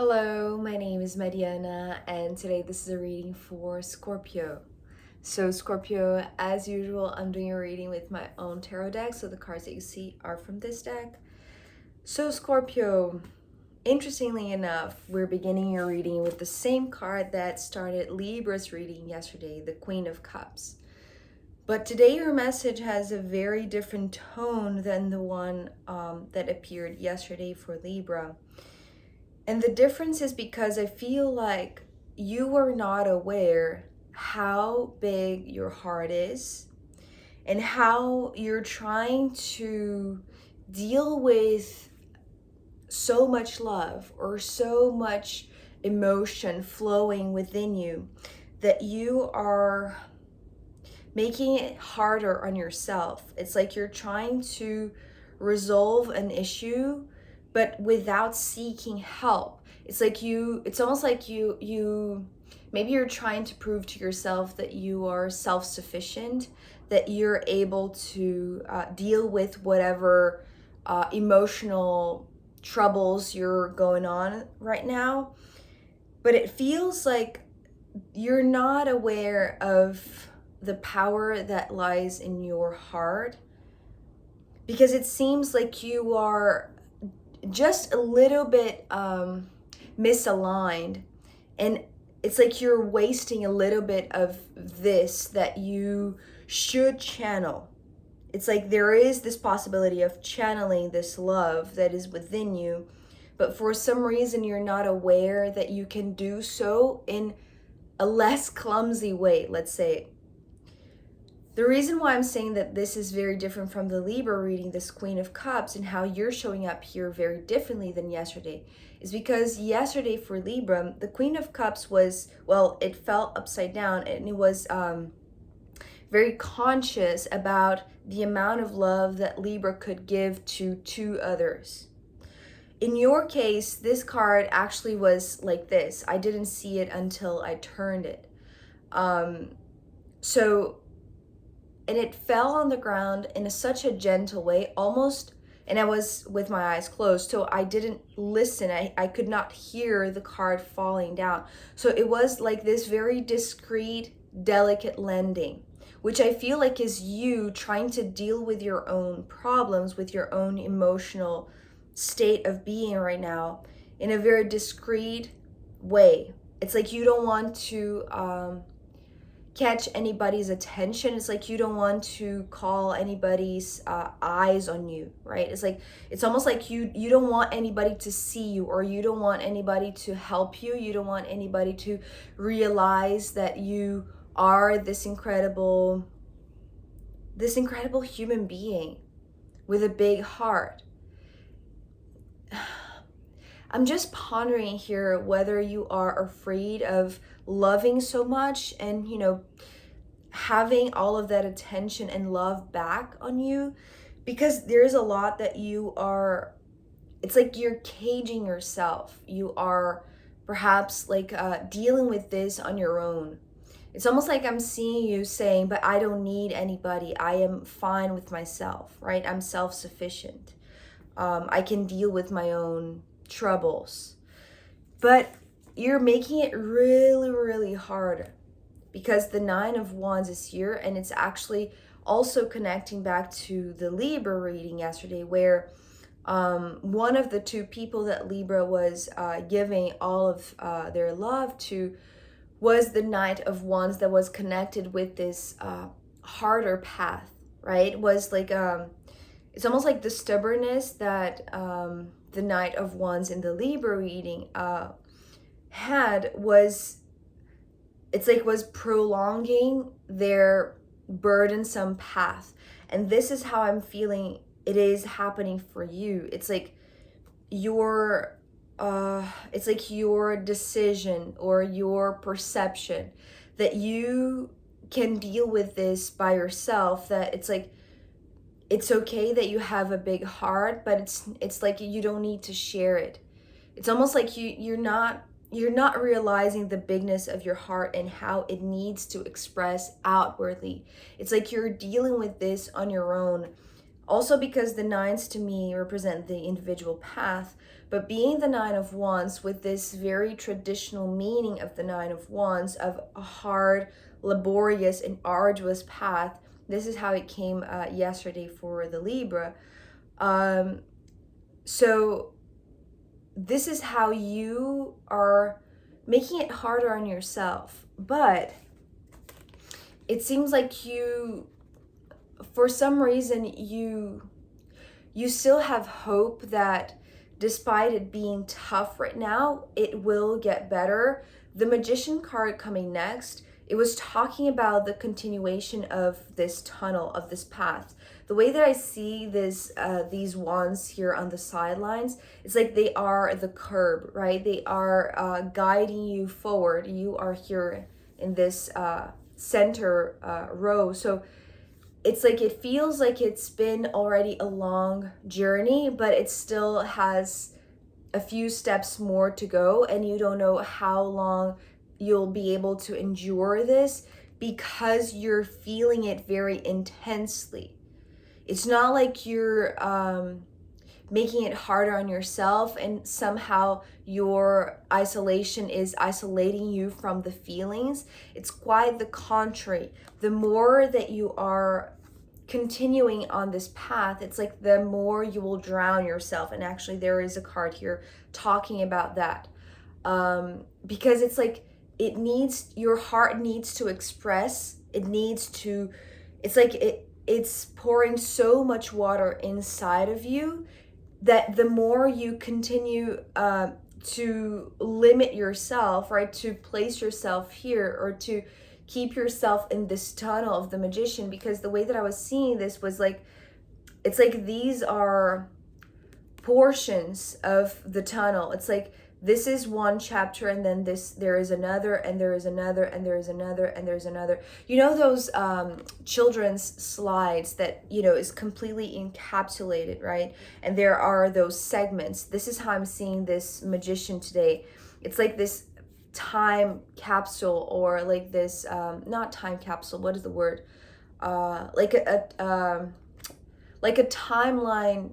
Hello, my name is Mariana, and today this is a reading for Scorpio. So, Scorpio, as usual, I'm doing a reading with my own tarot deck, so the cards that you see are from this deck. So, Scorpio, interestingly enough, we're beginning your reading with the same card that started Libra's reading yesterday, the Queen of Cups. But today your message has a very different tone than the one that appeared yesterday for Libra. And the difference is because I feel like you are not aware how big your heart is and how you're trying to deal with so much love or so much emotion flowing within you that you are making it harder on yourself. It's like you're trying to resolve an issue but without seeking help. It's almost like you maybe you're trying to prove to yourself that you are self-sufficient, that you're able to deal with whatever emotional troubles you're going on right now. But it feels like you're not aware of the power that lies in your heart, because it seems like you are just a little bit misaligned, and it's like you're wasting a little bit of this that you should channel. It's like there is this possibility of channeling this love that is within you, but for some reason you're not aware that you can do so in a less clumsy way, let's say. The reason why I'm saying that this is very different from the Libra reading, this Queen of Cups, and how you're showing up here very differently than yesterday, is because yesterday for Libra, the Queen of Cups was, well, it fell upside down, and it was very conscious about the amount of love that Libra could give to two others. In your case, this card actually was like this. I didn't see it until I turned it. And it fell on the ground in such a gentle way, almost, and I was with my eyes closed, so I didn't listen. I could not hear the card falling down. So it was like this very discreet, delicate landing, which I feel like is you trying to deal with your own problems, with your own emotional state of being right now in a very discreet way. It's like you don't want to catch anybody's attention. It's like you don't want to call anybody's eyes on you, right? It's like it's almost like you don't want anybody to see you, or you don't want anybody to help you. You don't want anybody to realize that you are this incredible human being with a big heart. I'm just pondering here whether you are afraid of loving so much and, having all of that attention and love back on you, because there's a lot that it's like you're caging yourself. You are perhaps like dealing with this on your own. It's almost like I'm seeing you saying, but I don't need anybody. I am fine with myself, right? I'm self-sufficient. I can deal with my own troubles. But you're making it really, really hard, because the Nine of Wands is here, and it's actually also connecting back to the Libra reading yesterday, where one of the two people that Libra was giving all of their love to was the Knight of Wands, that was connected with this harder path, right? It was like it's almost like the stubbornness that the Knight of Wands in the Libra reading had was prolonging their burdensome path. And this is how I'm feeling it is happening for you. It's like your decision or your perception that you can deal with this by yourself, that it's like it's okay that you have a big heart, but it's like you don't need to share it. It's almost like you're not realizing the bigness of your heart and how it needs to express outwardly. It's like you're dealing with this on your own, Also because the nines to me represent the individual path, but being the Nine of Wands with this very traditional meaning of the Nine of Wands of a hard, laborious, and arduous path. This is how it came yesterday for the Libra. So this is how you are making it harder on yourself. But it seems like you, for some reason, you still have hope that despite it being tough right now, it will get better. The Magician card coming next, it was talking about the continuation of this tunnel, of this path. The way that I see this, these wands here on the sidelines, it's like they are the curb, right? They are guiding you forward. You are here in this center row. So it's like it feels like it's been already a long journey, but it still has a few steps more to go, and you don't know how long you'll be able to endure this because you're feeling it very intensely. It's not like you're making it harder on yourself and somehow your isolation is isolating you from the feelings. It's quite the contrary. The more that you are continuing on this path, it's like the more you will drown yourself. And actually there is a card here talking about that, because it's like it needs, your heart needs to express, it needs to, it's like it's pouring so much water inside of you that the more you continue to limit yourself, right, to place yourself here or to keep yourself in this tunnel of the Magician, because the way that I was seeing this was like, it's like these are portions of the tunnel. It's like this is one chapter, and then there is another, and there is another, and there is another, and there's another. You know those children's slides that, you know, is completely encapsulated, right? And there are those segments. This is how I'm seeing this Magician today. It's like this time capsule, or like this not time capsule, what is the word, like a timeline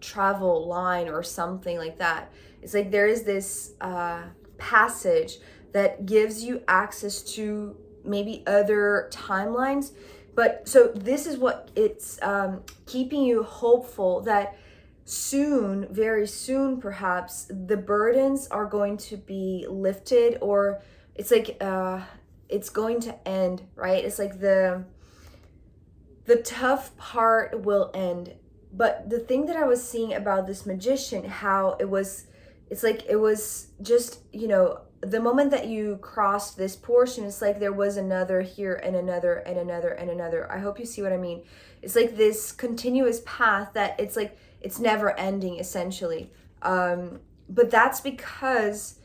travel line or something like that. It's like there is this passage that gives you access to maybe other timelines. But so this is what it's keeping you hopeful that soon, very soon perhaps, the burdens are going to be lifted, or it's like it's going to end, right? It's like the tough part will end. But the thing that I was seeing about this Magician, how it was, it's like it was just, you know, the moment that you crossed this portion, it's like there was another here and another and another and another. I hope you see what I mean. It's like this continuous path that it's like it's never ending, essentially. But that's because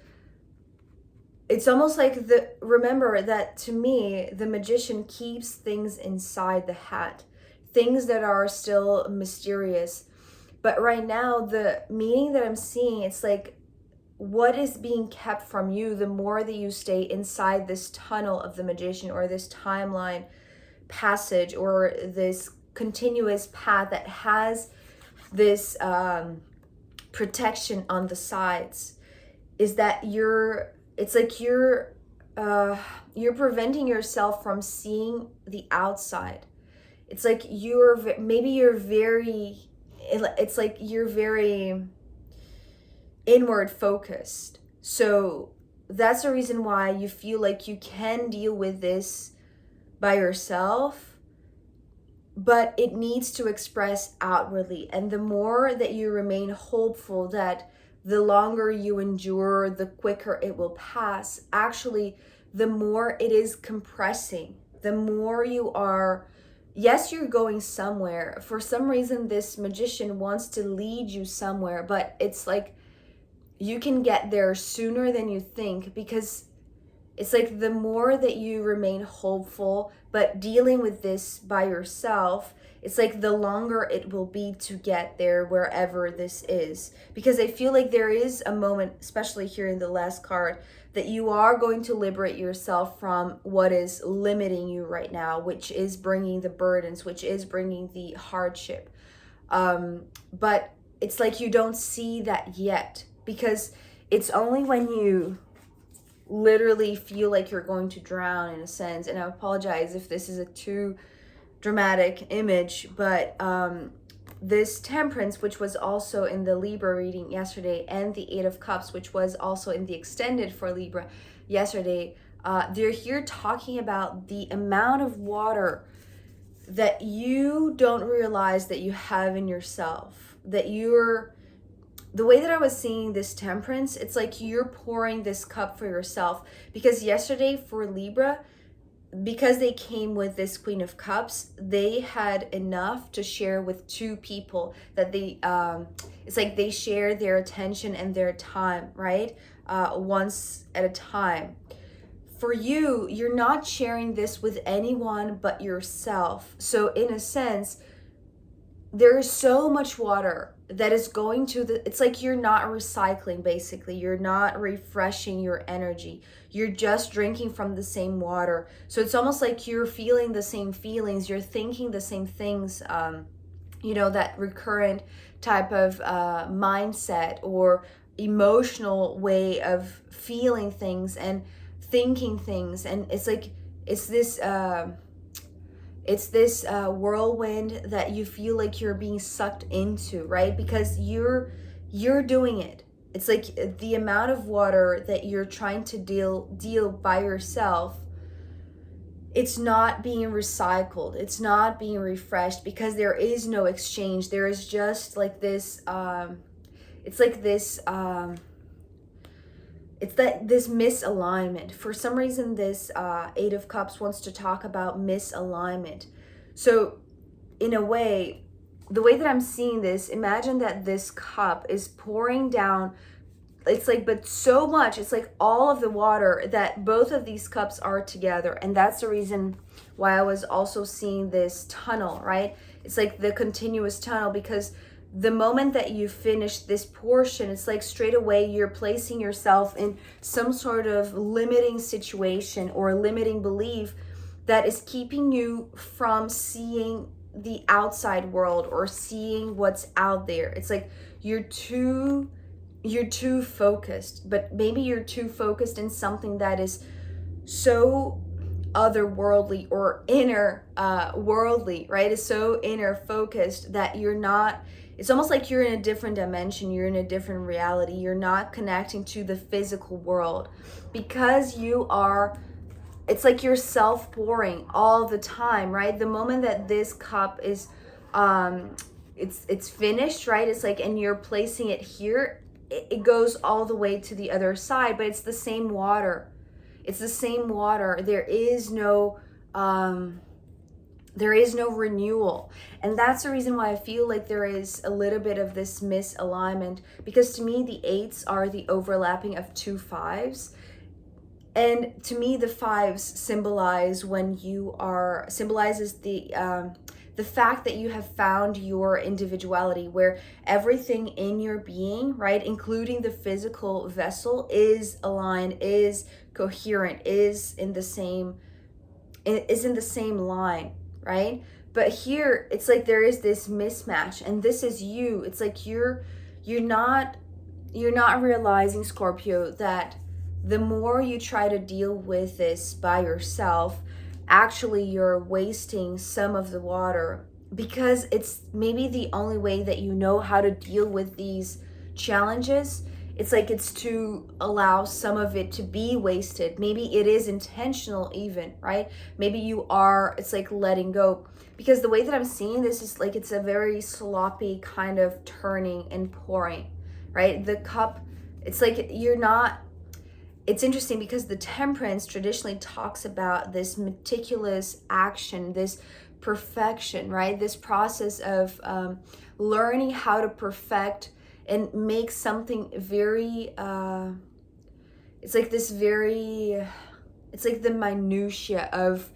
it's almost like remember that to me, the Magician keeps things inside the hat, things that are still mysterious. But right now, the meaning that I'm seeing, it's like what is being kept from you, the more that you stay inside this tunnel of the Magician, or this timeline passage, or this continuous path that has this protection on the sides, is that it's like you're preventing yourself from seeing the outside. It's like you're very inward focused. So that's the reason why you feel like you can deal with this by yourself, but it needs to express outwardly. And the more that you remain hopeful that the longer you endure, the quicker it will pass, actually, the more it is compressing, the more you are, yes, you're going somewhere. For some reason, this Magician wants to lead you somewhere, but it's like you can get there sooner than you think, because it's like the more that you remain hopeful, but dealing with this by yourself, it's like the longer it will be to get there, wherever this is. Because I feel like there is a moment, especially here in the last card, that you are going to liberate yourself from what is limiting you right now, which is bringing the burdens, which is bringing the hardship. But it's like you don't see that yet, because it's only when you literally feel like you're going to drown, in a sense. And I apologize if this is a too dramatic image, but this Temperance, which was also in the Libra reading yesterday, and the Eight of Cups, which was also in the extended for Libra yesterday, they're here talking about the amount of water that you don't realize that you have in yourself, that you're, the way that I was seeing this Temperance, it's like you're pouring this cup for yourself. Because yesterday for Libra, because they came with this Queen of Cups, they had enough to share with two people, that they it's like they share their attention and their time, right? Once at a time. For you, you're not sharing this with anyone but yourself. So in a sense, there is so much water that is going to the, it's like you're not recycling, basically. You're not refreshing your energy. You're just drinking from the same water. So it's almost like you're feeling the same feelings, you're thinking the same things, you know, that recurrent type of mindset or emotional way of feeling things and thinking things. And it's like, it's this whirlwind that you feel like you're being sucked into, right? Because you're doing it. It's like the amount of water that you're trying to deal by yourself, it's not being recycled, it's not being refreshed, because there is no exchange. There is just like this it's like this it's that this misalignment. For some reason, this Eight of Cups wants to talk about misalignment. So in a way, the way that I'm seeing this, imagine that this cup is pouring down, it's like, but so much, it's like all of the water, that both of these cups are together. And that's the reason why I was also seeing this tunnel, right? It's like the continuous tunnel, because the moment that you finish this portion, it's like straight away you're placing yourself in some sort of limiting situation or limiting belief that is keeping you from seeing the outside world or seeing what's out there. It's like you're too focused, but maybe you're too focused in something that is so otherworldly or inner worldly, right? It's so inner focused that you're not, it's almost like you're in a different dimension, you're in a different reality, you're not connecting to the physical world, because you are, it's like you're self-pouring all the time, right? The moment that this cup is it's finished, right? It's like, and you're placing it here, it goes all the way to the other side, but it's the same water. It's the same water. There is no renewal. And that's the reason why I feel like there is a little bit of this misalignment, because to me the eights are the overlapping of two fives. And to me the fives symbolize when you are, symbolizes the fact that you have found your individuality, where everything in your being, right, including the physical vessel, is aligned, is coherent, is in the same line, right? But here it's like there is this mismatch, and this is you. It's like you're not realizing, Scorpio, that the more you try to deal with this by yourself, actually you're wasting some of the water, because it's maybe the only way that you know how to deal with these challenges. It's like it's to allow some of it to be wasted. Maybe it is intentional even, right? Maybe you are, it's like letting go. Because the way that I'm seeing this is like it's a very sloppy kind of turning and pouring, right? The cup, it's like you're not, it's interesting because the Temperance traditionally talks about this meticulous action, this perfection, right? This process of learning how to perfect and make something very, it's like this very, it's like the minutia of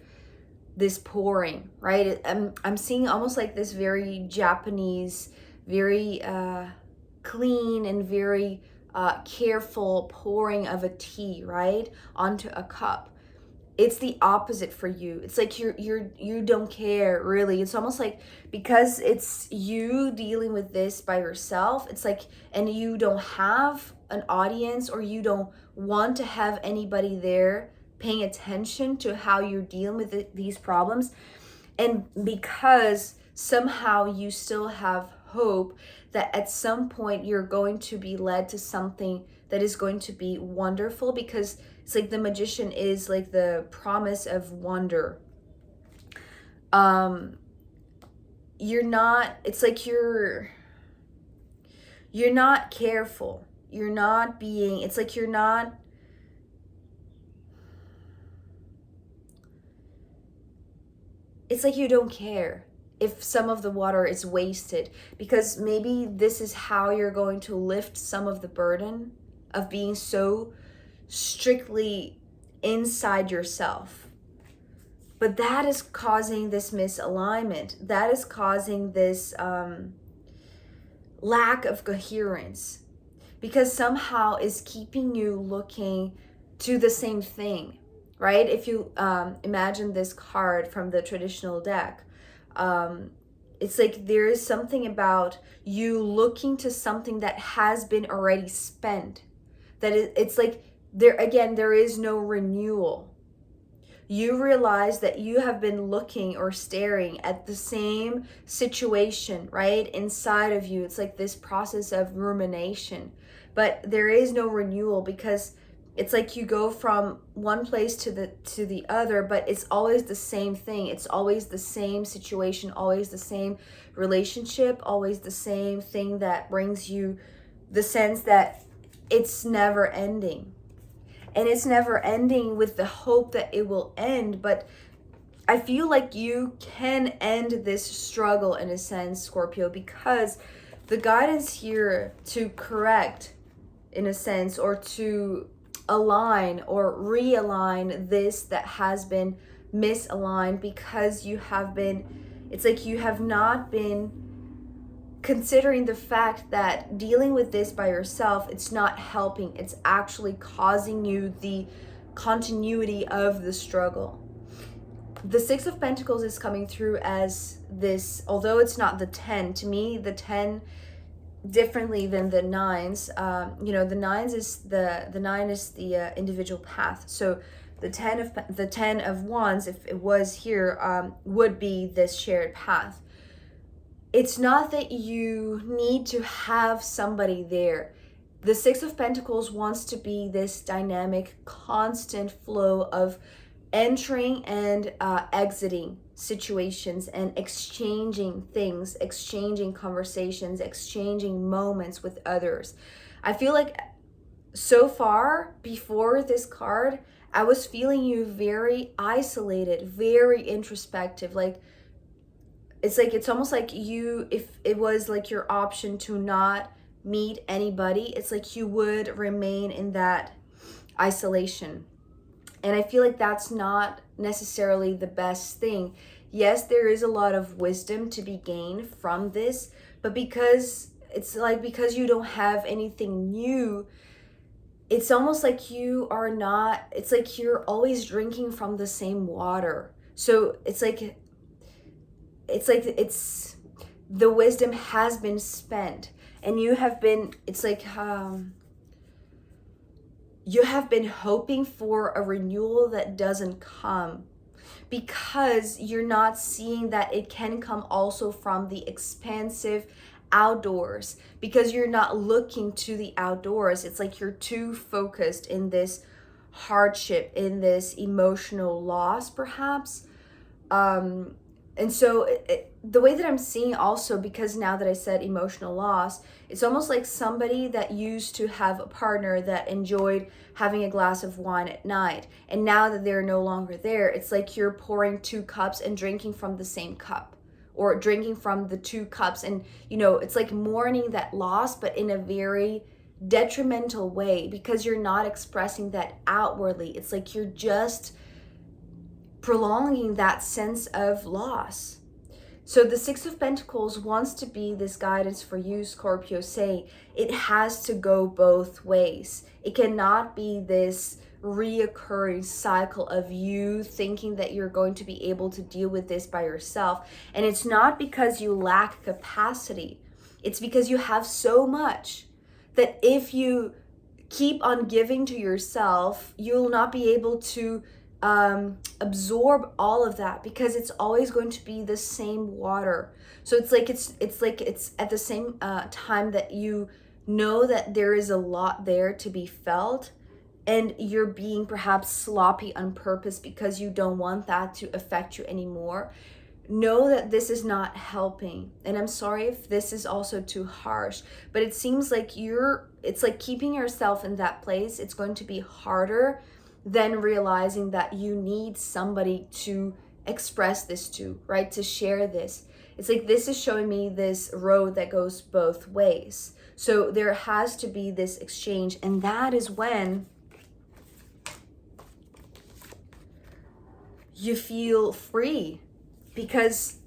this pouring, right? I'm seeing almost like this very Japanese, very clean and very careful pouring of a tea, right, onto a cup. it's the opposite for you. It's like you don't care, really. It's almost like, because it's you dealing with this by yourself, it's like, and you don't have an audience, or you don't want to have anybody there paying attention to how you're dealing with these problems. And because somehow you still have hope that at some point you're going to be led to something that is going to be wonderful, because it's like the Magician is like the promise of wonder. You're not, it's like you're not careful. You're not being, it's like you're not, it's like you don't care if some of the water is wasted, because maybe this is how you're going to lift some of the burden of being so strictly inside yourself. But that is causing this misalignment. That is causing this lack of coherence, because somehow is keeping you looking to the same thing, right? If you imagine this card from the traditional deck, it's like there is something about you looking to something that has been already spent, that it's like there is no renewal. You realize that you have been looking or staring at the same situation, right, inside of you. It's like this process of rumination, but there is no renewal, because it's like you go from one place to the other, but it's always the same thing. It's always the same situation, always the same relationship, always the same thing that brings you the sense that it's never ending. And it's never ending with the hope that it will end. But I feel like you can end this struggle in a sense, Scorpio, because the guidance here to correct, in a sense, or to align or realign this that has been misaligned, because you have been, it's like you have not been considering the fact that dealing with this by yourself, it's not helping. It's actually causing you the continuity of the struggle. The Six of Pentacles is coming through as this, although it's not the 10. To me, the 10, differently than the nines, the nines is the 9 is the individual path. So the 10 of wands, if it was here, would be this shared path. It's not that you need to have somebody there. The Six of Pentacles wants to be this dynamic, constant flow of entering and exiting situations and exchanging things, exchanging conversations, exchanging moments with others. I feel like so far, before this card, I was feeling you very isolated, very introspective. Like, it's almost like you, if it was like your option to not meet anybody, it's like you would remain in that isolation. And I feel like that's not necessarily the best thing. Yes, there is a lot of wisdom to be gained from this, but because you don't have anything new, it's almost like you are not, it's like you're always drinking from the same water. So it's the wisdom has been spent, and you have been, it's like you have been hoping for a renewal that doesn't come, because you're not seeing that it can come also from the expansive outdoors, because you're not looking to the outdoors. It's like you're too focused in this hardship, in this emotional loss, perhaps. And so the way that I'm seeing also, because now that I said emotional loss, it's almost like somebody that used to have a partner that enjoyed having a glass of wine at night. And now that they're no longer there, it's like you're pouring 2 cups and drinking from the same cup, or drinking from the 2 cups. And, it's like mourning that loss, but in a very detrimental way, because you're not expressing that outwardly. It's like you're just prolonging that sense of loss. So the Six of Pentacles wants to be this guidance for you, Scorpio, saying it has to go both ways. It cannot be this reoccurring cycle of you thinking that you're going to be able to deal with this by yourself. And it's not because you lack capacity. It's because you have so much that if you keep on giving to yourself, you'll not be able to absorb all of that, because it's always going to be the same water. So it's like it's at the same time that you know that there is a lot there to be felt, and you're being perhaps sloppy on purpose because you don't want that to affect you anymore. Know that this is not helping. And I'm sorry if this is also too harsh, but it seems like it's like keeping yourself in that place. It's going to be harder than realizing that you need somebody to express this to, right? To share this. It's like this is showing me this road that goes both ways. So there has to be this exchange, and that is when you feel free. Because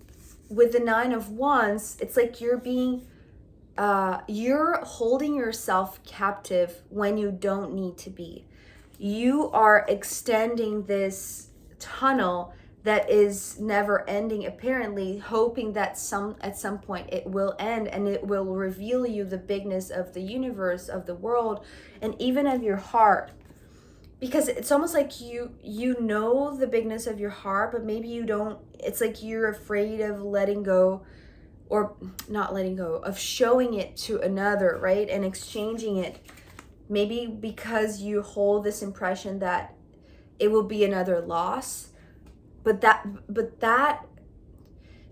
with the 9 of Wands, it's like you're holding yourself captive when you don't need to be. You are extending this tunnel that is never ending, apparently, hoping that at some point it will end, and it will reveal you the bigness of the universe, of the world, and even of your heart. Because it's almost like you know the bigness of your heart, but maybe you don't. It's like you're afraid of letting go, or not letting go, of showing it to another, right? And exchanging it. Maybe because you hold this impression that it will be another loss. But that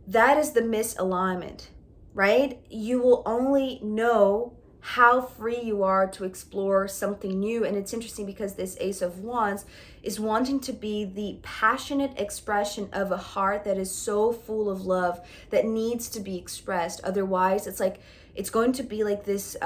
is the misalignment, right? You will only know how free you are to explore something new. And it's interesting because this Ace of Wands is wanting to be the passionate expression of a heart that is so full of love that needs to be expressed. Otherwise, it's going to be like this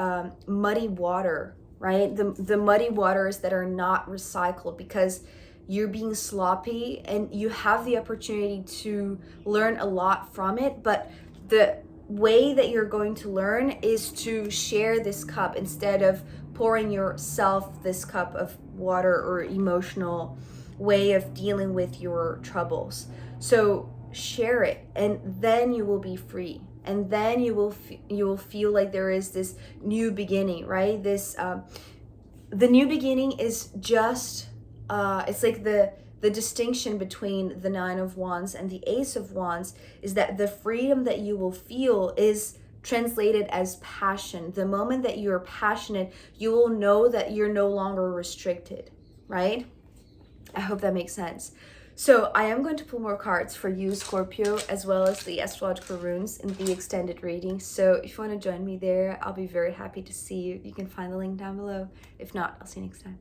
muddy water, right? The muddy waters that are not recycled because you're being sloppy, and you have the opportunity to learn a lot from it, but the way that you're going to learn is to share this cup instead of pouring yourself this cup of water or emotional way of dealing with your troubles. So share it, and then you will be free, and then you will feel like there is this new beginning, right? This the new beginning is just it's like the distinction between the 9 of Wands and the Ace of Wands is that the freedom that you will feel is translated as passion. The moment that you're passionate, you will know that you're no longer restricted, right? I hope that makes sense. So I am going to pull more cards for you, Scorpio, as well as the astrological runes in the extended reading. So if you want to join me there, I'll be very happy to see you. You can find the link down below. If not, I'll see you next time.